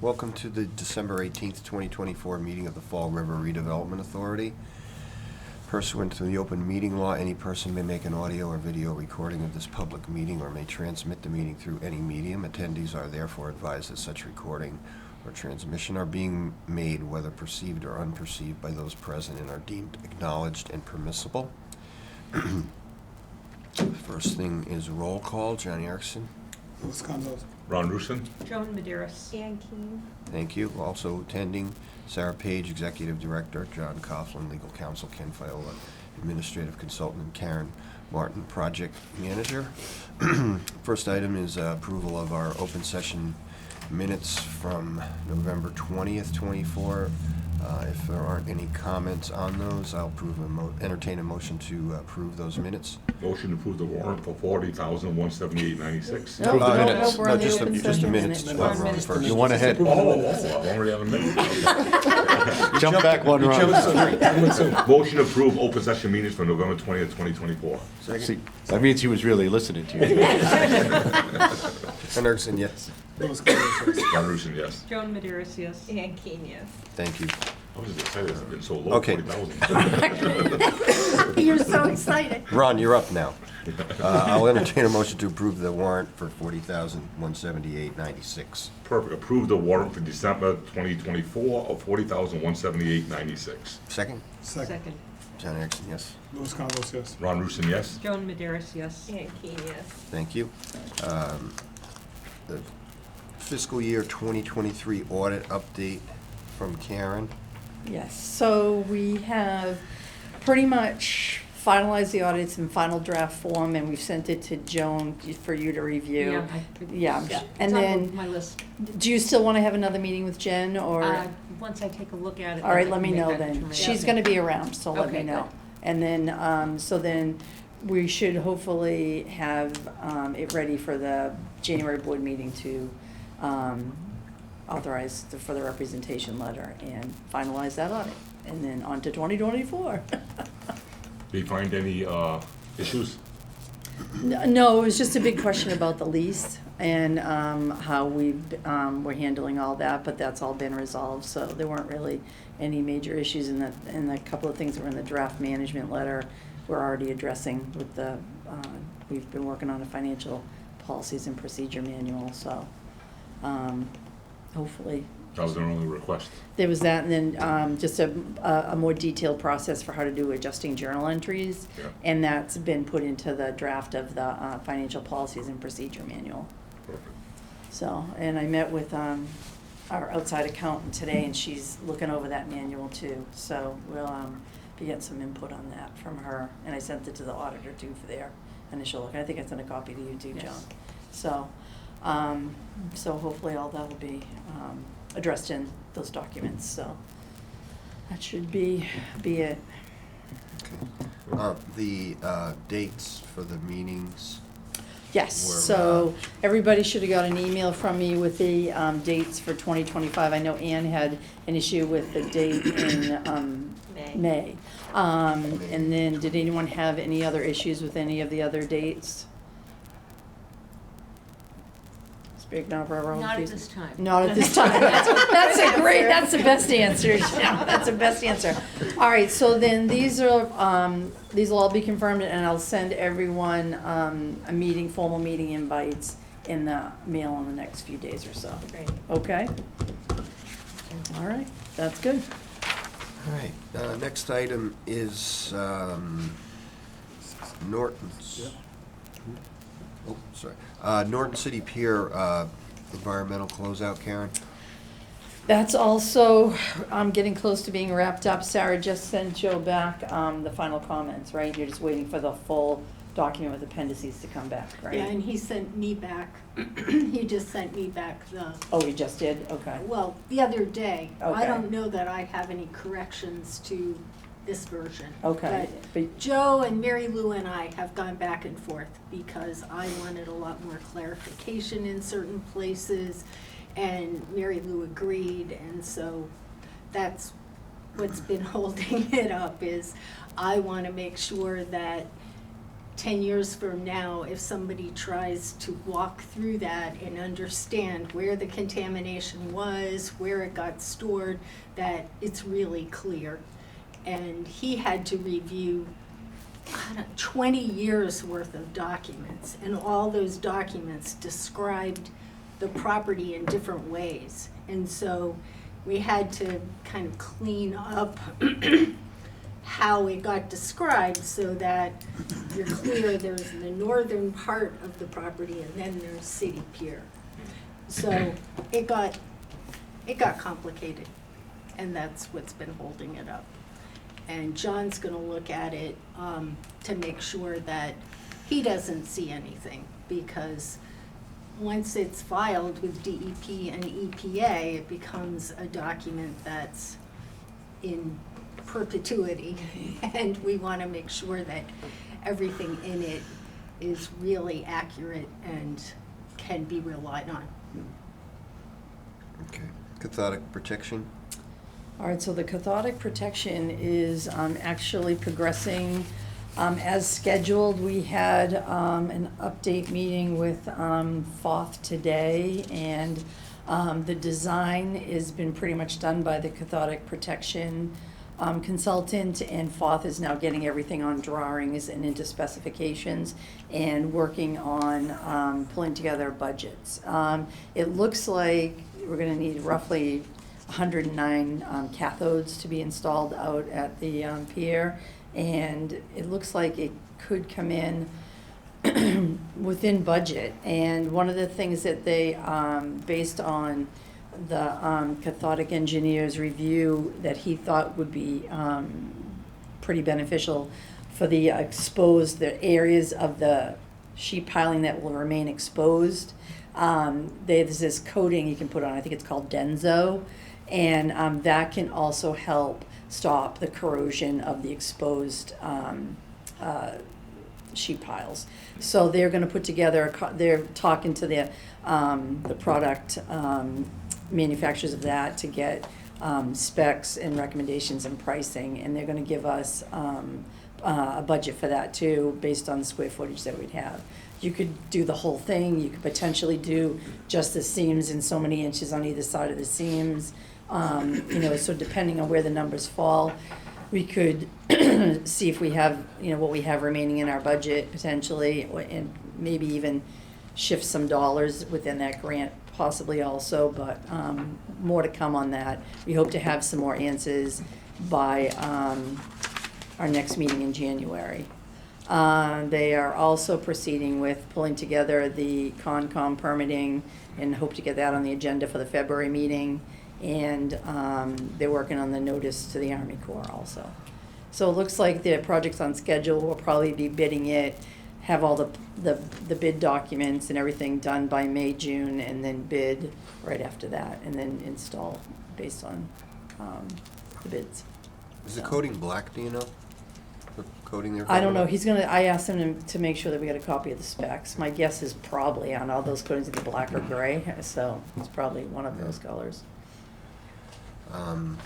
Welcome to the December 18th, 2024 meeting of the Fall River Redevelopment Authority. Pursuant to the open meeting law, any person may make an audio or video recording of this public meeting or may transmit the meeting through any medium. Attendees are therefore advised that such recording or transmission are being made, whether perceived or unperceived, by those present and are deemed acknowledged and permissible. First thing is roll call. John Erickson. Louis Condos. Ron Rusin. Joan Medeiros. Ann Keene. Thank you. Also attending, Sarah Page, Executive Director, John Coughlin, Legal Counsel, Ken Fiola, Administrative Consultant, and Karen Martin, Project Manager. First item is approval of our open session minutes from November 20th, 24. If there aren't any comments on those, I'll entertain a motion to approve those minutes. Motion to approve the warrant for $40,178.96. No, we're on the just open the session minutes. minutes. Well, Ron first. You want ahead. Oh, I already have a minute. Jump back one round. Motion to approve open session meetings for November 20th, 2024. See, that means he was really listening to you. John Erickson, yes. Louis Condos. Ron Rusin, yes. Joan Medeiros, yes. Ann Keene, yes. Thank you. I was just excited, it's been so low, Okay. 40,000. You're so excited. Ron, you're up now. I'll entertain a motion to approve the warrant for $40,178.96. Perfect. Approve the warrant for December 2024 of $40,178.96. Second? Second. John Erickson, yes. Louis Condos, yes. Ron Rusin, yes. Joan Medeiros, yes. Ann Keene, yes. Thank you. The fiscal year 2023 audit update from Karen. Yes, so we have pretty much finalized the audits in final draft form, and we've sent it to Joan for you to review. Yeah, and It's on then, my list. do you still want to have another meeting with Jen, or? Once I take a look at it. All right, I let can me make know that then. determination. She's gonna be around, so let me Okay, know. good. And then, so then we should hopefully have, it ready for the January board meeting to, authorize for the representation letter and finalize that audit. And then on to 2024. Did you find any issues? No, it was just a big question about the lease and how we're handling all that, but that's all been resolved, so there weren't really any major issues in that, and a couple of things that were in the draft management letter we're already addressing with the, we've been working on a financial policies and procedure manual, so hopefully. That was their only request. There was that, and then just a more detailed process for how to do adjusting journal entries. Yeah. And that's been put into the draft of the financial policies and procedure manual. Perfect. So, and I met with our outside accountant today, and she's looking over that manual too. So we'll be getting some input on that from her. And I sent it to the auditor too for their initial look. I think I sent a copy to you too, John. Yes. So, so hopefully all that will be addressed in those documents, so that should be it. The dates for the meetings. Yes, so everybody should have got an email from me with the dates for 2025. I know Ann had an issue with the date in May. And then, did anyone have any other issues with any of the other dates? Speak now, forever. Not at this time. Not at this time. That's the best answer. Yeah, that's the best answer. All right, so then these will all be confirmed, and I'll send everyone formal meeting invites in the mail in the next few days or so. Great. Okay? All right, that's good. All right, next item is Norton's. Oh, sorry. Norton City Pier environmental closeout, Karen. That's also getting close to being wrapped up. Sarah just sent Joe back the final comments, right? You're just waiting for the full document with appendices to come back, right? Yeah, and he sent me back, he just sent me back Oh, he just did? Okay. well, the other day. Okay. I don't know that I have any corrections to this version. Okay. But Joe and Mary Lou and I have gone back and forth because I wanted a lot more clarification in certain places, and Mary Lou agreed, and so that's what's been holding it up, is I want to make sure that 10 years from now, if somebody tries to walk through that and understand where the contamination was, where it got stored, that it's really clear. And he had to review 20 years worth of documents, and all those documents described the property in different ways. And so we had to kind of clean up how it got described so that you're clear there's the northern part of the property and then there's City Pier. So it got complicated, and that's what's been holding it up. And John's gonna look at it to make sure that he doesn't see anything, because once it's filed with DEP and EPA, it becomes a document that's in perpetuity, and we want to make sure that everything in it is really accurate and can be relied on. Okay. Cathodic protection? All right, so the cathodic protection is actually progressing as scheduled. We had an update meeting with Foth today, and the design has been pretty much done by the cathodic protection consultant, and Foth is now getting everything on drawings and into specifications and working on pulling together budgets. It looks like we're gonna need roughly 109 cathodes to be installed out at the pier, and it looks like it could come in within budget. And one of the things that they, based on the cathodic engineer's review, that he thought would be pretty beneficial for the the areas of the sheet piling that will remain exposed. There's this coating you can put on, I think it's called Denso, and that can also help stop the corrosion of the exposed sheet piles. So they're gonna put together, they're talking to the product manufacturers of that to get specs and recommendations and pricing, and they're gonna give us a budget for that too, based on the square footage that we'd have. You could do the whole thing, you could potentially do just the seams in so many inches on either side of the seams. So depending on where the numbers fall, we could see if we have, what we have remaining in our budget potentially, and maybe even shift some dollars within that grant possibly also, but more to come on that. We hope to have some more answers by our next meeting in January. They are also proceeding with pulling together the Concom permitting and hope to get that on the agenda for the February meeting. And they're working on the notice to the Army Corps also. So it looks like the project's on schedule. We'll probably be bidding it, have all the bid documents and everything done by May, June, and then bid right after that, and then install based on the bids. Is the coating black, do you know? The coating they're I don't know, talking I asked him to make sure that we got a copy of the specs. My guess is probably on all those coatings, it'd be black or gray, so it's probably one of those colors. about?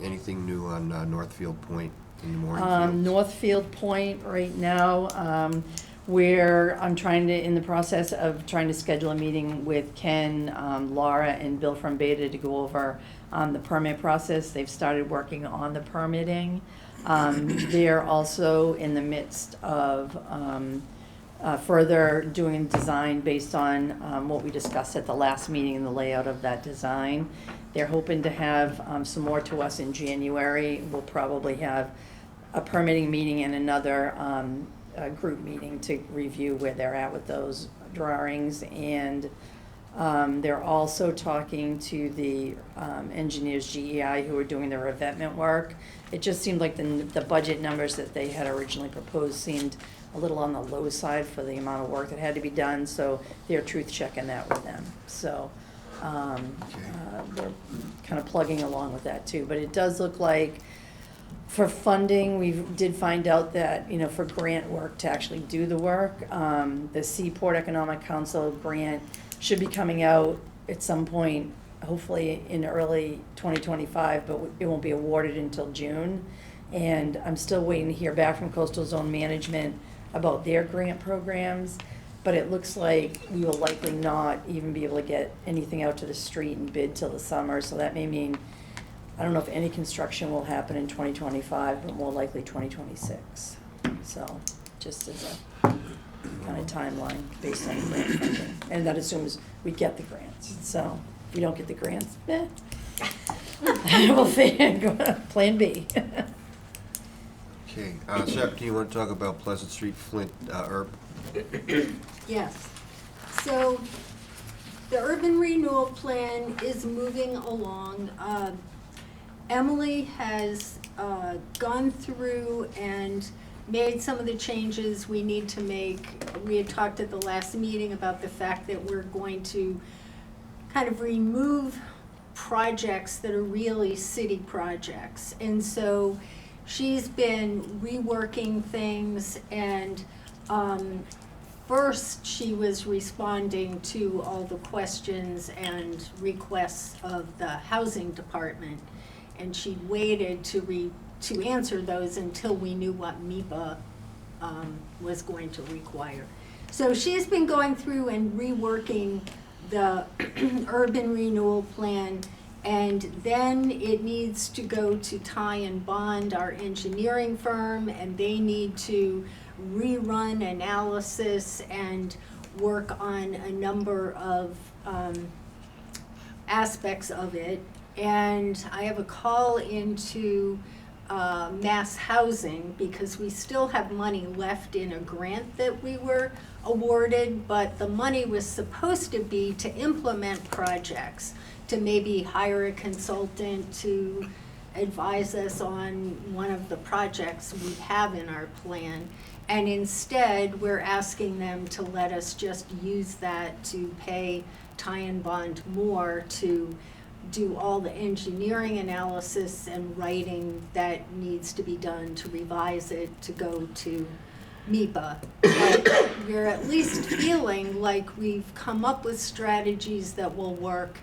Anything new on Northfield Point in the mooring fields? Northfield Point right now, I'm in the process of trying to schedule a meeting with Ken, Laura, and Bill from Beta to go over the permit process. They've started working on the permitting. They're also in the midst of further doing design based on what we discussed at the last meeting and the layout of that design. They're hoping to have some more to us in January. We'll probably have a permitting meeting and another group meeting to review where they're at with those drawings. And they're also talking to the engineers, GEI, who are doing the revetment work. It just seemed like the budget numbers that they had originally proposed seemed a little on the low side for the amount of work that had to be done, so they're truth checking that with them. So we're kind of plugging along with that too. But it does look like for funding, we did find out that, for grant work to actually do the work, the Seaport Economic Council grant should be coming out at some point, hopefully in early 2025, but it won't be awarded until June. And I'm still waiting to hear back from Coastal Zone Management about their grant programs, but it looks like we will likely not even be able to get anything out to the street and bid till the summer, so that may mean, I don't know if any construction will happen in 2025, but more likely 2026. So, just as a kind of timeline based on grant funding. And that assumes we get the grants. So, if we don't get the grants, we'll go to Plan B. Okay, Sarah, do you want to talk about Pleasant Street, Flint, Herb? Yes. So the urban renewal plan is moving along. Emily has gone through and made some of the changes we need to make. We had talked at the last meeting about the fact that we're going to kind of remove projects that are really city projects. And so she's been reworking things, and first she was responding to all the questions and requests of the housing department, and she waited to answer those until we knew what MIPA was going to require. So she's been going through and reworking the urban renewal plan, and then it needs to go to Ty and Bond, our engineering firm, and they need to rerun analysis and work on a number of aspects of it. And I have a call into Mass Housing because we still have money left in a grant that we were awarded, but the money was supposed to be to implement projects, to maybe hire a consultant to advise us on one of the projects we have in our plan. And instead, we're asking them to let us just use that to pay Ty and Bond more to do all the engineering analysis and writing that needs to be done to revise it to go to MIPA. But we're at least feeling like we've come up with strategies that will work.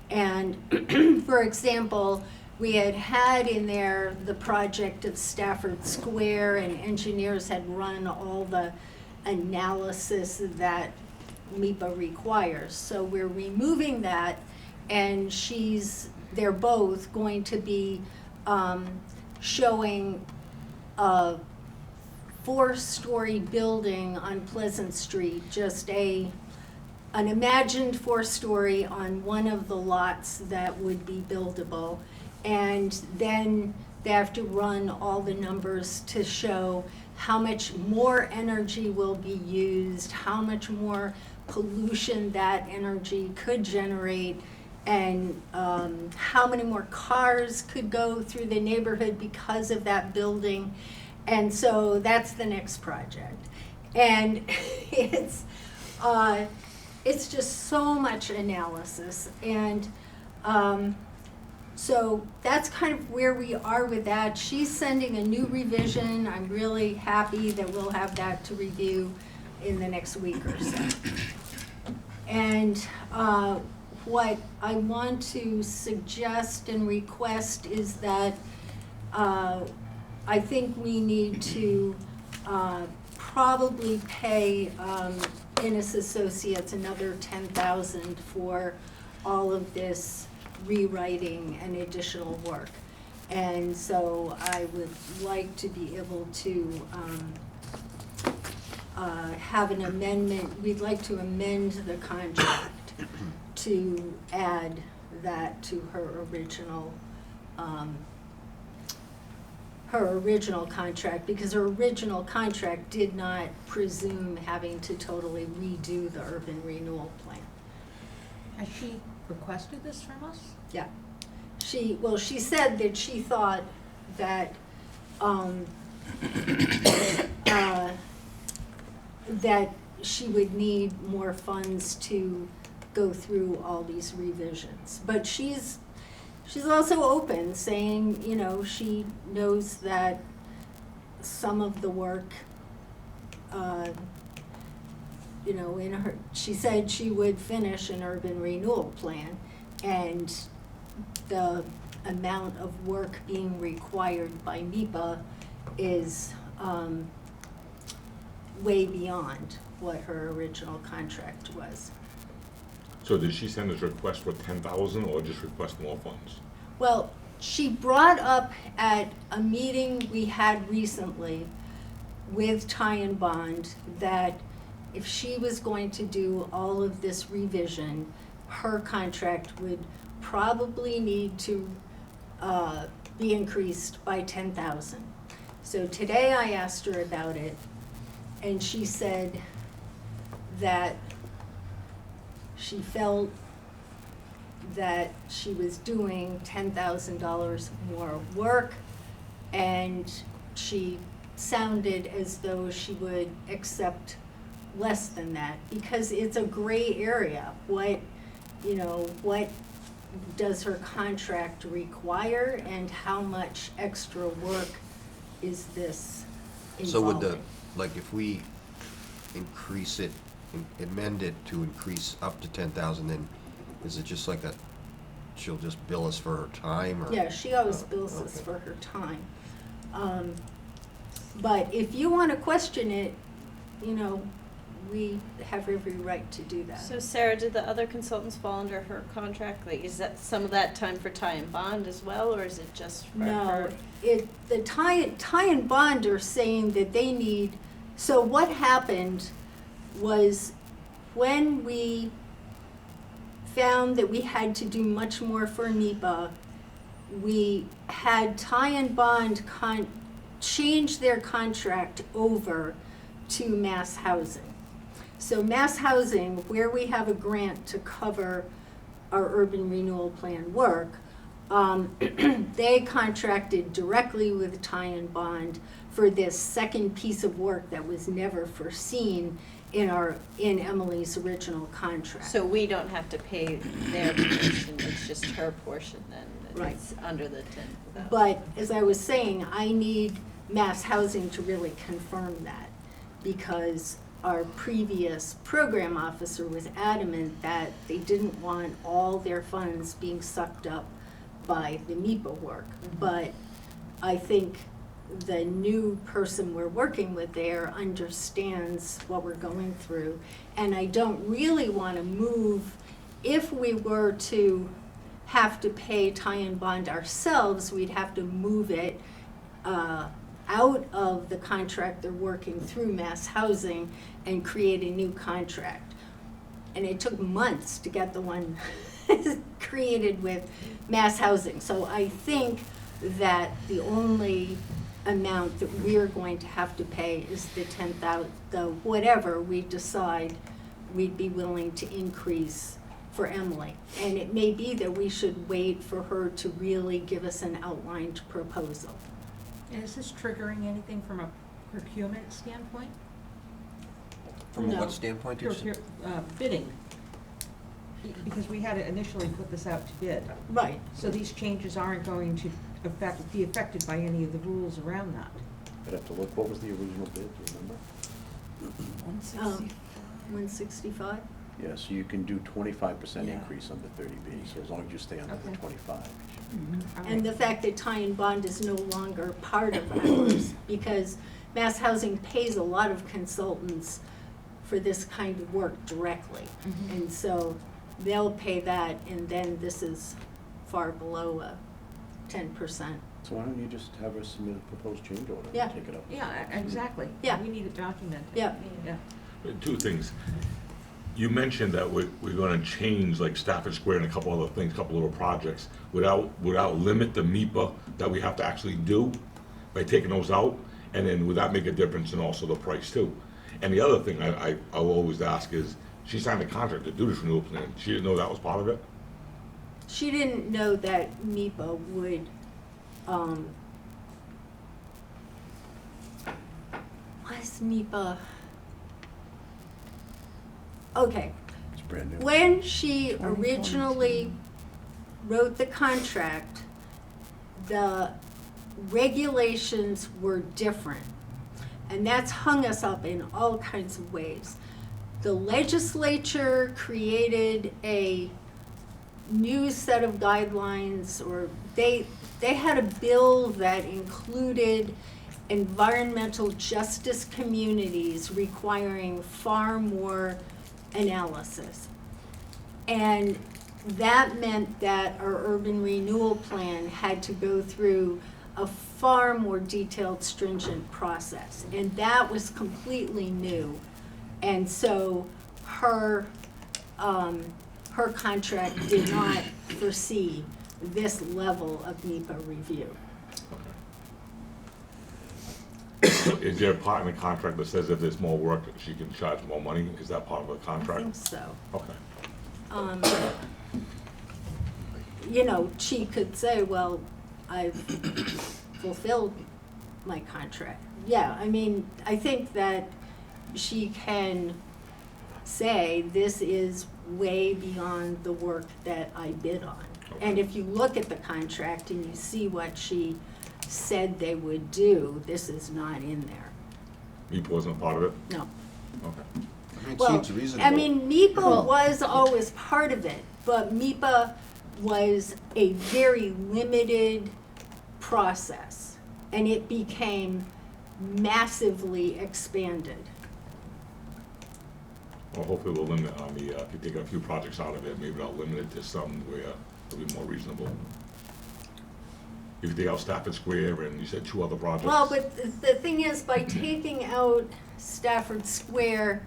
And for example, we had in there the project of Stafford Square, and engineers had run all the analysis that MIPA requires. So we're removing that, and they're both going to be showing a 4-story building on Pleasant Street, just an imagined 4-story on one of the lots that would be buildable. And then they have to run all the numbers to show how much more energy will be used, how much more pollution that energy could generate, and how many more cars could go through the neighborhood because of that building. And so that's the next project. And it's just so much analysis. And so that's kind of where we are with that. She's sending a new revision. I'm really happy that we'll have that to review in the next week or so. And what I want to suggest and request is that I think we need to probably pay Innes Associates another $10,000 for all of this rewriting and additional work. And so I would like to be able to have an amendment. We'd like to amend the contract to add that to her original contract, because her original contract did not presume having to totally redo the urban renewal plan. Has she requested this from us? Yeah. She said that she thought that that she would need more funds to go through all these revisions. But she's also open, saying, she knows that some of the work, she said she would finish an urban renewal plan, and the amount of work being required by MIPA is way beyond what her original contract was. So did she send us a request for 10,000 or just request more funds? Well, she brought up at a meeting we had recently with Ty and Bond that if she was going to do all of this revision, her contract would probably need to be increased by 10,000. So today I asked her about it, and she said that she felt that she was doing $10,000 more work, and she sounded as though she would accept less than that, because it's a gray area. What does her contract require, and how much extra work is this So would involving? if we increase it, amend it to increase up to 10,000, then is it just like that, she'll just bill us for her time, or? Yeah, she always Oh, bills us okay. for her time. But if you want to question it, we have every right to do that. So Sarah, did the other consultants fall under her contract? Like, is that some of that time for Ty and Bond as well, or is it just for No, her? the Ty and Bond are saying that they need, so what happened was when we found that we had to do much more for NEPA, we had Ty and Bond change their contract over to Mass Housing. So Mass Housing, where we have a grant to cover our urban renewal plan work, they contracted directly with Ty and Bond for this second piece of work that was never foreseen in Emily's original contract. So we don't have to pay their portion, it's just her portion then, Right. it's under the 10,000. But as I was saying, I need Mass Housing to really confirm that, because our previous program officer was adamant that they didn't want all their funds being sucked up by the NEPA work. But I think the new person we're working with there understands what we're going through. And I don't really want to move, if we were to have to pay Ty and Bond ourselves, we'd have to move it out of the contract they're working through Mass Housing and create a new contract. And it took months to get the one created with Mass Housing. So I think that the only amount that we're going to have to pay is the 10,000, whatever we decide we'd be willing to increase for Emily. And it may be that we should wait for her to really give us an outlined proposal. And is this triggering anything from a procurement standpoint? From a No. what standpoint? did you say? Bidding. Because we had to initially put this out to bid. Right. So these changes aren't going to be affected by any of the rules around that. I'd have to look, what was the original bid, do you remember? 165? Yeah, so you can do 25% Yeah. increase under 30B, so as long as you stay under the Okay. 25. All And the right. fact that Ty and Bond is no longer part of ours, because Mass Housing pays a lot of consultants for this kind of work directly. Mhm. And so they'll pay that, and then this is far below a 10%. So why don't you just have her submit a proposed change order Yeah. and take it up? Yeah, exactly. Yeah. We need it documented. Yeah. Yeah. Two things. You mentioned that we're gonna change like Stafford Square and a couple other things, a couple little projects, without limit the MEPA that we have to actually do by taking those out, and then would that make a difference in also the price too? And the other thing I'll always ask is, she signed a contract to do this renewal plan, she didn't know that was part of it? She didn't know that MEPA would, was MEPA? Okay, It's brand new. when she 2022. originally wrote the contract, the regulations were different. And that's hung us up in all kinds of ways. The legislature created a new set of guidelines, or they had a bill that included environmental justice communities requiring far more analysis. And that meant that our urban renewal plan had to go through a far more detailed, stringent process. And that was completely new. And so her contract did not foresee this level of NEPA review. Is there a part in the contract that says if there's more work, she can charge more money? Is that part of the I contract? think so. Okay. You know, she could say, well, I've fulfilled my contract. Yeah, I mean, I think that she can say, this is way beyond the work that I bid on. And if you look at the contract and you see what she said they would do, this is not in there. MEPA wasn't a part of it? No. Okay. I mean, it Well, seems reasonable. I mean, MEPA Well- was always part of it, but MEPA was a very limited process, and it became massively expanded. Well, hopefully we'll limit on the, if you take a few projects out of it, maybe I'll limit it to some where it'll be more reasonable. If you take out Stafford Square and you said 2 other projects. Well, but the thing is, by taking out Stafford Square,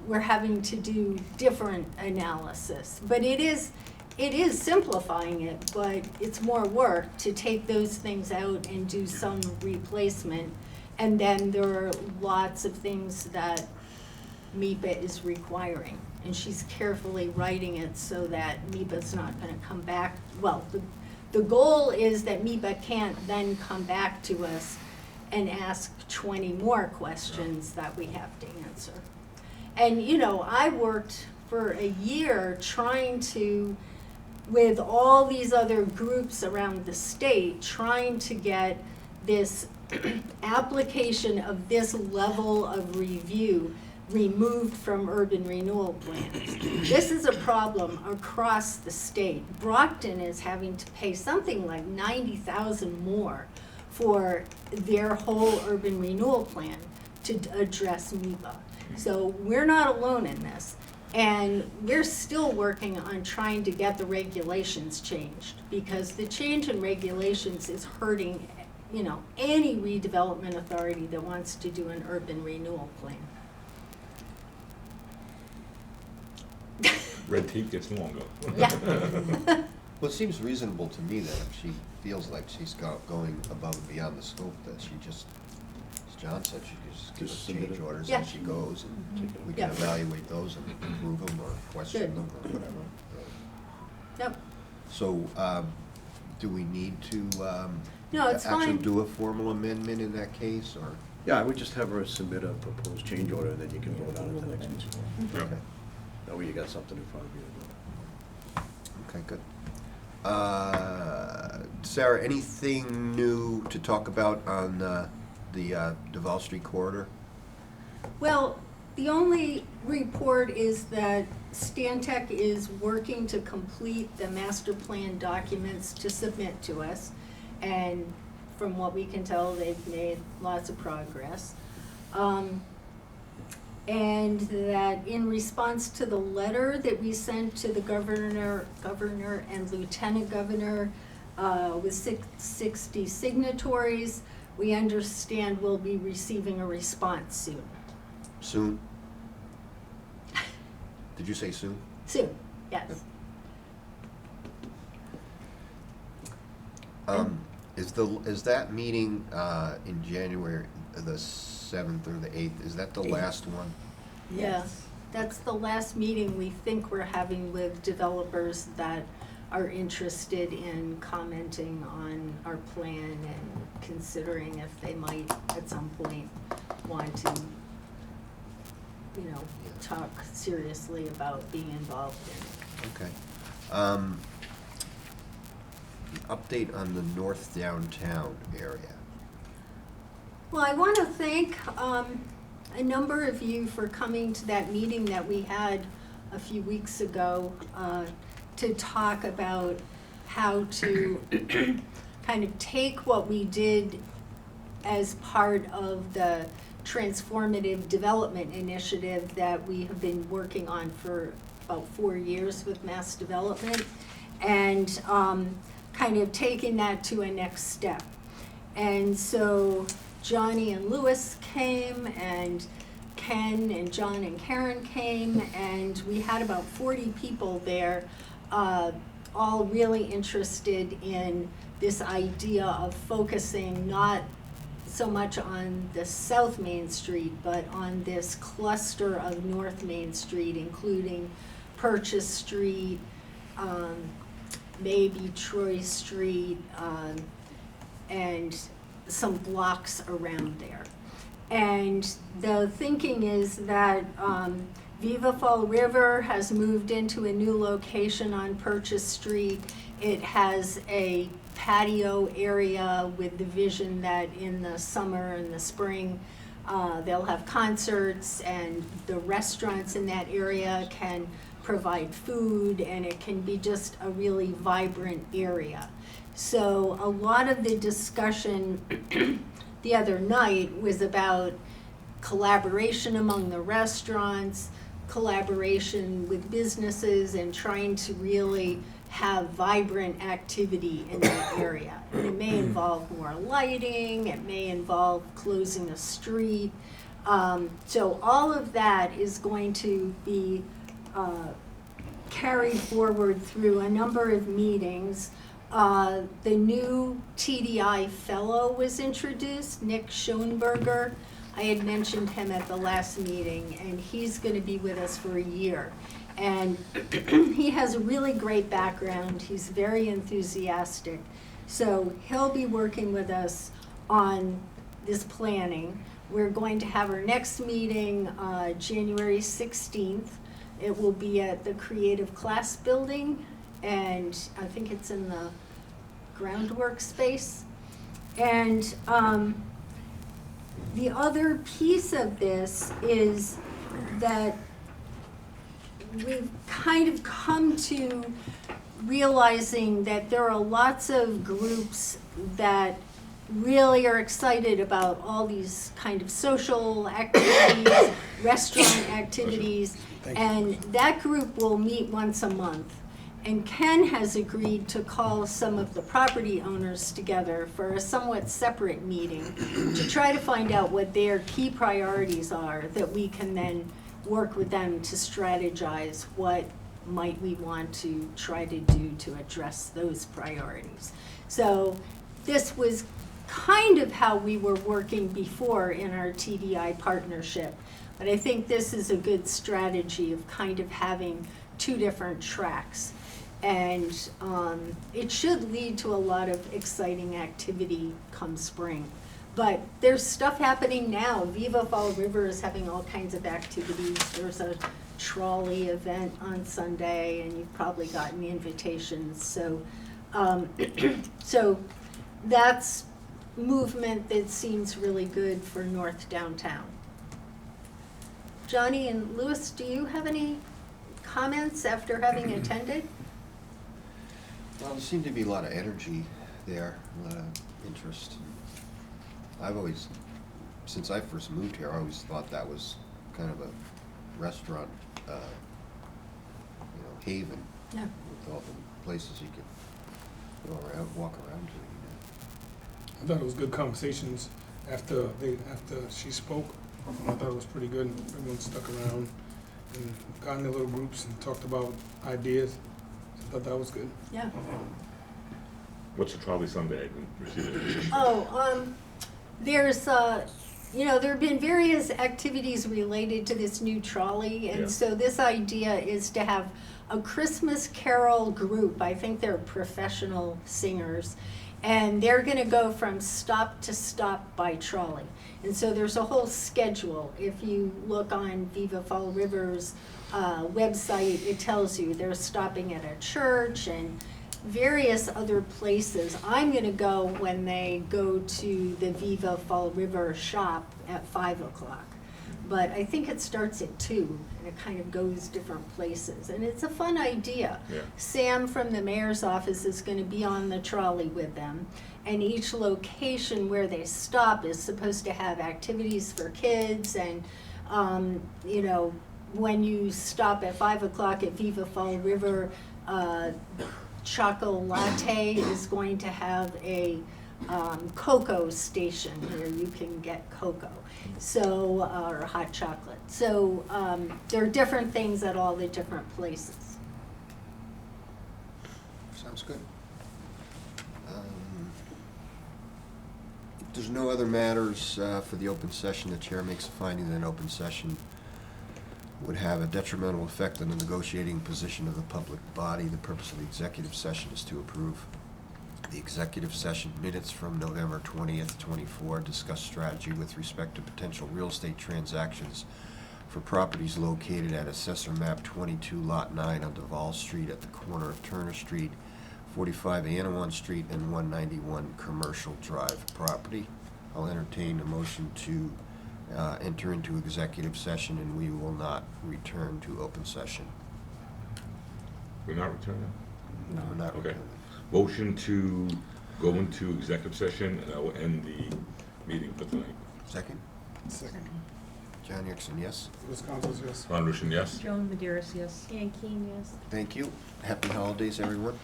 we're having to do different analysis. But it is simplifying it, but it's more work to take those things out and do some replacement. And then there are lots of things that MEPA is requiring. And she's carefully writing it so that MEPA's not gonna come back. Well, the goal is that MEPA can't then come back to us and ask 20 more questions that we have to answer. And, you know, I worked for a year trying to, with all these other groups around the state, trying to get this application of this level of review removed from urban renewal plans. This is a problem across the state. Brockton is having to pay something like $90,000 more for their whole urban renewal plan to address MEPA. So we're not alone in this. And we're still working on trying to get the regulations changed, because the change in regulations is hurting, you know, any redevelopment authority that wants to do an urban renewal plan. Red tape gets longer. Yeah. Well, it seems reasonable to me that if she feels like she's going above and beyond the scope, that she just, as John said, she just gives us Just submit change it. orders Yeah. and she goes, and we Yeah. can evaluate those and approve them or question Good. them or whatever. Yep. So, do we need to, No, it's actually fine. do a formal amendment in that case, or? Yeah, I would just have her submit a proposed change order, and then you can vote on it the next meeting. Yeah. Okay. That way you got something in front of you. Okay, good. Sarah, anything new to talk about on the Duval Street corridor? Well, the only report is that Stantec is working to complete the master plan documents to submit to us. And from what we can tell, they've made lots of progress. And that in response to the letter that we sent to the governor and lieutenant governor with 60 signatories, we understand we'll be receiving a response soon. Soon? Did you say soon? Soon, yes. Is that meeting in January, the 7th or the 8th, is that the last one? Yeah, that's the last meeting we think we're having with developers that are interested in commenting on our plan and considering if they might at some point want to, you know, talk seriously about being involved in it. Okay. Update on the north downtown area. Well, I want to thank a number of you for coming to that meeting that we had a few weeks ago to talk about how to kind of take what we did as part of the transformative development initiative that we have been working on for about 4 years with Mass Development, and kind of taking that to a next step. And so Johnny and Louis came, and Ken and John and Karen came, and we had about 40 people there, all really interested in this idea of focusing not so much on the South Main Street, but on this cluster of North Main Street, including Purchase Street, maybe Troy Street, and some blocks around there. And the thinking is that Viva Fall River has moved into a new location on Purchase Street. It has a patio area with the vision that in the summer and the spring, they'll have concerts, and the restaurants in that area can provide food, and it can be just a really vibrant area. So a lot of the discussion the other night was about collaboration among the restaurants, collaboration with businesses, and trying to really have vibrant activity in that area. And it may involve more lighting, it may involve closing a street. So all of that is going to be carried forward through a number of meetings. The new TDI fellow was introduced, Nick Schoenberger. I had mentioned him at the last meeting, and he's going to be with us for a year. And he has a really great background. He's very enthusiastic. So he'll be working with us on this planning. We're going to have our next meeting January 16th. It will be at the Creative Class Building, and I think it's in the groundwork space. And the other piece of this is that we've kind of come to realizing that there are lots of groups that really are excited about all these kind of social activities, restaurant activities, and that group will meet once a month. And Ken has agreed to call some of the property owners together for a somewhat separate meeting to try to find out what their key priorities are, that we can then work with them to strategize what might we want to try to do to address those priorities. So this was kind of how we were working before in our TDI partnership, but I think this is a good strategy of kind of having two different tracks. And it should lead to a lot of exciting activity come spring. But there's stuff happening now. Viva Fall River is having all kinds of activities. There's a trolley event on Sunday, and you've probably gotten the invitations. So, so that's movement that seems really good for North Downtown. Johnny and Louis, do you have any comments after having attended? Well, there seemed to be a lot of energy there, a lot of interest. I've always, since I first moved here, I always thought that was kind of a restaurant, haven. Yeah. With all the places you could go around, walk around to. I thought it was good conversations after she spoke. I thought it was pretty good. Everyone stuck around and got in their little groups and talked about ideas. So I thought that was good. Yeah. What's the trolley Sunday? I didn't receive the invitation. There's, there have been various activities related to this new trolley, and Yeah. so this idea is to have a Christmas carol group. I think they're professional singers, and they're gonna go from stop to stop by trolley. And so there's a whole schedule. If you look on Viva Fall River's website, it tells you they're stopping at a church and various other places. I'm gonna go when they go to the Viva Fall River shop at 5 o'clock. But I think it starts at 2, and it kind of goes different places, and it's a fun idea. Yeah. Sam from the mayor's office is gonna be on the trolley with them, and each location where they stop is supposed to have activities for kids, and, you know, when you stop at 5 o'clock at Viva Fall River, Choco Latte is going to have a cocoa station where you can get cocoa, so, or hot chocolate. So, there are different things at all the different places. Sounds good. If there's no other matters for the open session, the chair makes a finding that an open session would have a detrimental effect on the negotiating position of the public body. The purpose of the executive session is to approve the executive session minutes from November 20th, 24, discuss strategy with respect to potential real estate transactions for properties located at Assessor Map 22, Lot 9 on Duval Street at the corner of Turner Street, 45 Anawan Street, and 191 Commercial Drive property. I'll entertain a motion to enter into executive session, and we will not return to open session. We're not returning? No, we're not Okay. returning. Motion to go into executive session, and I will end the meeting for tonight. Second? Second. John Erickson, yes? Wisconsin's, yes. Ron Rushin, yes? Joan Maderis, yes. Ann Keen, yes. Thank you. Happy holidays, everyone.